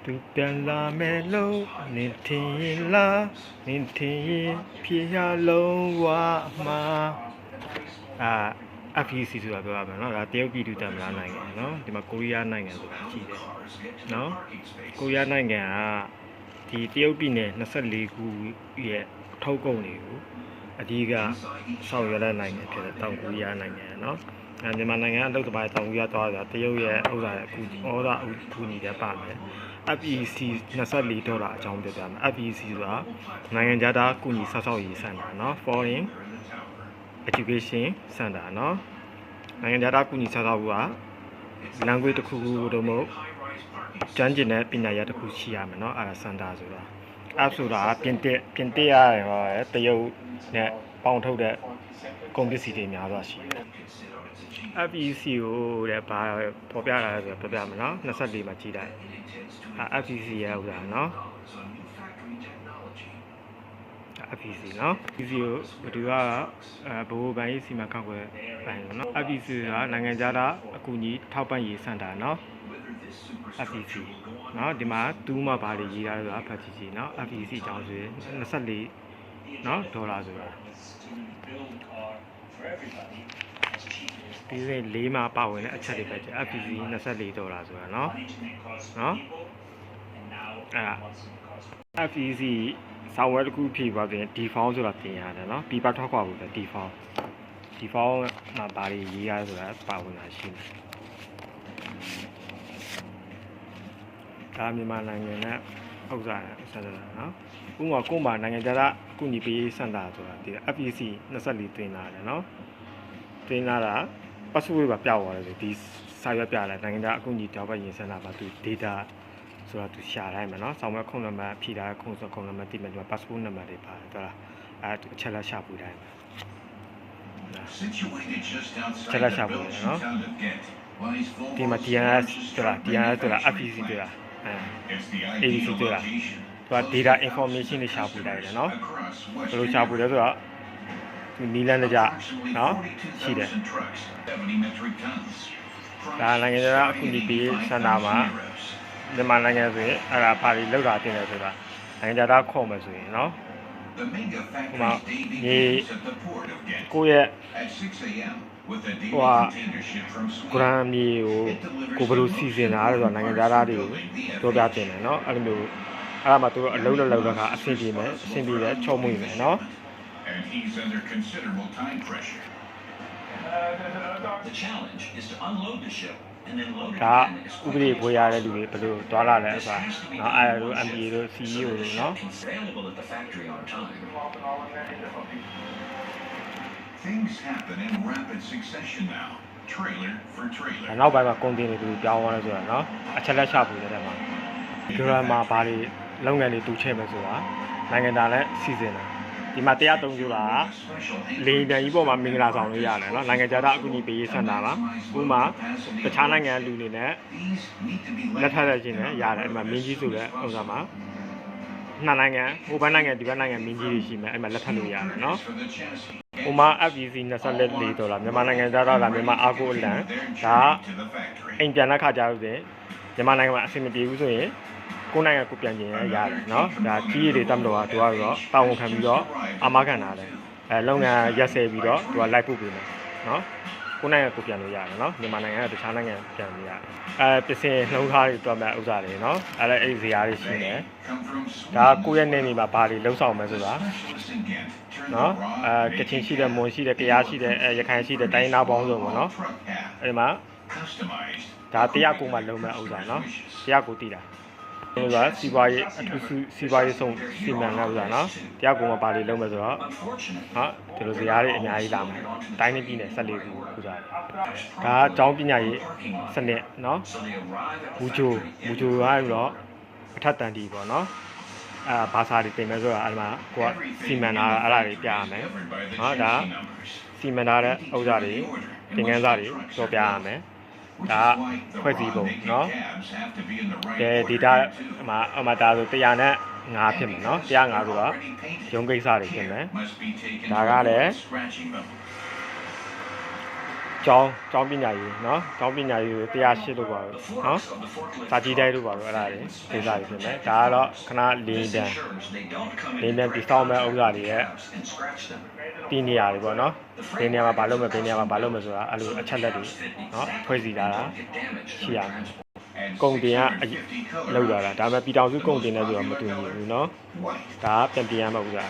သူပြန်လာမယ်လို့နေထင်လားနေထင်ရင်ဖြစ်ရလုံးဝမှာFEC ဆိုတာပြောရမယ်နော်ဒါတရုတ်ပြည်သူ့သမ္မတနိုင်ငံနော်ဒီမှာကိုရီးယားနိုင်ငံဆိုတာရှိတယ်နော်ကိုရီးယားနိုင်ငံကဒီတရုတ်ပြည်နယ်24ခုရဲ့ထုတ်ကုန်တွေကိုအဓိကဆောင်ရွက်တဲ့နိုင်ငံဖြစ်တဲ့တောင်ကိုရီးယားနိုင်ငံနော်မြန်မာနိုင်ငံအလုပ်သမားတောင်ကိုရီးယားသွားတာတရုတ်ရဲ့ဥစ္စာအခုဩဇာအခုညီတဲ့ပါမယ်FEC 24ဒေါ်လာအကြောင်းပြောပြမယ် FEC ဆိုတာနိုင်ငံခြားသားကုညီဆောက်ရှောက်ရေးစင်တာနော် Foreign Education Center နော်နိုင်ငံခြားသားကုညီဆောက်ရှောက်ဖို့က language တစ်ခုခုတို့မဟုတ်ကျွမ်းကျင်တဲ့ပညာရပ်တစ်ခုရှိရမယ်နော်အဲ့ဒါ Center ဆိုတာအဲ့ဆိုတာပြင်တက်ရတယ်ဟောတရုတ်နဲ့ပေါင်းထုတ်တဲ့ကုန်ပစ္စည်းတွေများစွာရှိတယ်FEC ကိုတဲ့ဘာပေါ်ပြလာလဲဆိုတော့ပြပြမယ်နော်24မှာကြည့်လိုက်FEC ရဲ့ဥစ္စာနော် FEC နော် FEC ကိုဘယ်သူကဘိုးဘိုင်းစီမံခန့်ခွဲပိုင်းနော် FEC ကနိုင်ငံခြားသားအကူအညီထောက်ပံ့ရေးစင်တာနော် FEC နော်ဒီမှာတူးမှဘာတွေရေးထားလဲဆိုတာ FEC နော် FEC အကြောင်းဆိုရင်24နော်ဒေါ်လာဆိုတာဒီစိ4မှာပါဝင်တဲ့အချက်တွေပဲကျ FEC 24ဒေါ်လာဆိုတာနော်FEC စာဝတ်တစ်ခုဖြည့်ပါဆိုရင် default ဆိုတာပြင်ရတယ်နော်ပြပထောက်ခွာဖို့ဆို default မှာဘာတွေရေးရဆိုတာပါဝင်တာရှိတယ်ဒါမြန်မာနိုင်ငံနဲ့ဥစ္စာဆက်တယ်နော်ဥပမာကိုမှနိုင်ငံခြားသားကုညီပေးစင်တာဆိုတာဒီ FEC 24တွင်လာတယ်နော်တွင်လာတာ password ပါပြသွားတယ်ဆိုဒီစာရွက်ပြလိုက်နိုင်ငံခြားအကူအညီတောက်ပရင်စင်တာပါသူ data ဆိုတာသူရှာလိုက်မယ်နော်ဆောင်းမဲ့ခုံနံပါတ်ဖြည့်ထားခုံစခုံနံပါတ်တိမယ်ဒီမှာ passport နံပါတ်တွေပါတယ်ဟုတ်လားအဲအချက်လက်ရှာပူတိုင်းချက်လက်ရှာပူတယ်နော်ဒီမှာ DNS ဆိုတာ FEC ဆိုတာABC ဆိုတာသူက data information တွေရှာပူတိုင်းတယ်နော်ဘယ်လိုရှာပူလဲဆိုတော့နီလန်းတကြနော်ရှိတယ်ဒါနိုင်ငံခြားအကူအညီပေးစင်တာမှာမြန်မာနိုင်ငံဆိုရင်အဲ့ဒါပါလီလောက်တာတင်တယ်ဆိုတာနိုင်ငံသားခေါ်မယ်ဆိုရင်နော်ဟိုမှာဒီကိုယ့်ရဲ့ဟိုကဂရမ်မီကိုဘယ်လိုစီစဉ်တာလဲဆိုတာနိုင်ငံသားတွေကိုပြောပြတင်တယ်နော်အဲ့လိုမျိုးအဲ့ဒါမှသူတို့အလုံးလောက်တော့ကအဆင်ပြေမယ်အဆင်ပြေတယ်ချုံမွေးမယ်နော်ဒါဥပဒေခွဲရတဲ့လူတွေဘယ်လိုသွားလာလဲဆိုတာနော်အဲ့လို MPA တို့ CEO တို့နော်နောက်ပိုင်းမှာကုန်တင်တွေဘယ်လိုပြောင်းသွားလဲဆိုတာနော်အချက်လက်ချပူတဲ့မှာဂရမ်မှာဘာတွေလုပ်ငန်းတွေတူချဲ့မယ်ဆိုတာနိုင်ငံသားနဲ့စီစဉ်တယ်ဒီမှာ130ဆိုတာလေတန်ကြီးပေါ်မှာမင်္ဂလာဆောင်လို့ရတယ်နော်နိုင်ငံခြားသားအကူအညီပေးရေးစင်တာပါဥပမာတခြားနိုင်ငံလူတွေနဲ့လက်ထပ်ရခြင်းနဲ့ရတယ်အဲ့မှာမင်းကြီးဆိုတဲ့ဥစ္စာမှာနှစ်နိုင်ငံဟိုဘက်နိုင်ငံဒီဘက်နိုင်ငံမင်းကြီးတွေရှိမယ်အဲ့မှာလက်ထပ်လို့ရတယ်နော်ဥပမာ FEC 24ဒေါ်လာမြန်မာနိုင်ငံသားကမြန်မာအာကိုအလံဒါအိမ်ပြန်တဲ့ခါကြလို့ဆိုရင်မြန်မာနိုင်ငံမှာအဆင်မပြေဘူးဆိုရင်ကိုယ်နိုင်ငံကိုပြန်ကျင်ရတယ်နော်ဒါကြီးရည်တွေတတ်မလို့သူကတော့တာဝန်ခံပြီးတော့အာမခံတာလေလုပ်ငန်းရက်စဲပြီးတော့သူကလိုက်ပို့ပေးမယ်နော်ကိုယ်နိုင်ငံကိုပြန်လို့ရတယ်နော်မြန်မာနိုင်ငံကတခြားနိုင်ငံပြန်လို့ရတယ်ပစ္စည်းနှုံးထားတွေတွက်မဲ့ဥစ္စာတွေနော်အဲ့ဇာတ်တွေရှိနေဒါကိုယ့်ရဲ့နေနေမှာဘာတွေလှုပ်ဆောင်မယ်ဆိုတာနော်ကချင်ရှိတယ်မွန်ရှိတယ်ကယားရှိတယ်ရခိုင်ရှိတယ်တိုင်းသားပေါင်းစုံပေါ့နော်အဲ့မှာဒါတရားကိုမှလုံးမဲ့ဥစ္စာနော်တရားကိုတည်တာဒီကစီပွားရေးအထူးစီပွားရေးဆုံးစီမံလာဥစ္စာနော်တရားကိုမှပါလေလုံးမဲ့ဆိုတော့ဒီလိုဇာတ်တွေအများကြီးလာမယ်တိုင်းနေပြည်နယ်14ခုဥစ္စာဒါအကြောင်းပညာရေးစနစ်နော်မူဂျိုကတော့အထက်တန်တီပေါ့နော်ဘာသာတွေတင်မယ်ဆိုတာအဲ့မှာကိုကစီမံတာအဲ့ဒါတွေပြရမယ်နော်ဒါစီမံထားတဲ့ဥစ္စာတွေသင်ခန်းစာတွေပြောပြရမယ်ဒါဖွဲ့စည်းပုံเนาะဒီ data မှာဒါဆို100နဲ့5ဖြစ်မယ်เนาะ105ဆိုတော့ရုံးကိစ္စတွေဖြစ်မယ်ဒါကလည်း ကျောင်းပညာရေးနော်ကျောင်းပညာရေး108လို့ပါနော်စာကြည့်တိုင်းလို့ပါတော့အဲ့ဒါတွေဒေသတွေဖြစ်မယ်ဒါကတော့ခဏလင်းတန်းဒီစောင်းမဲ့ဥစ္စာတွေရဲ့တီးနေရာတွေပေါ့နော်ဘယ်နေရာမှာဘာလုပ်မယ်ဘယ်နေရာမှာဘာလုပ်မယ်ဆိုတာအဲ့လိုအချက်လက်တွေနော်ဖွဲ့စည်းထားတာရှိရမယ်ကုန်တင်ကလောက်လာတာဒါပေမဲ့ပြည်တော်စုကုန်တင်နေဆိုတော့မတူဘူးเนาะဒါကပြန်ရမှာဥစ္စာ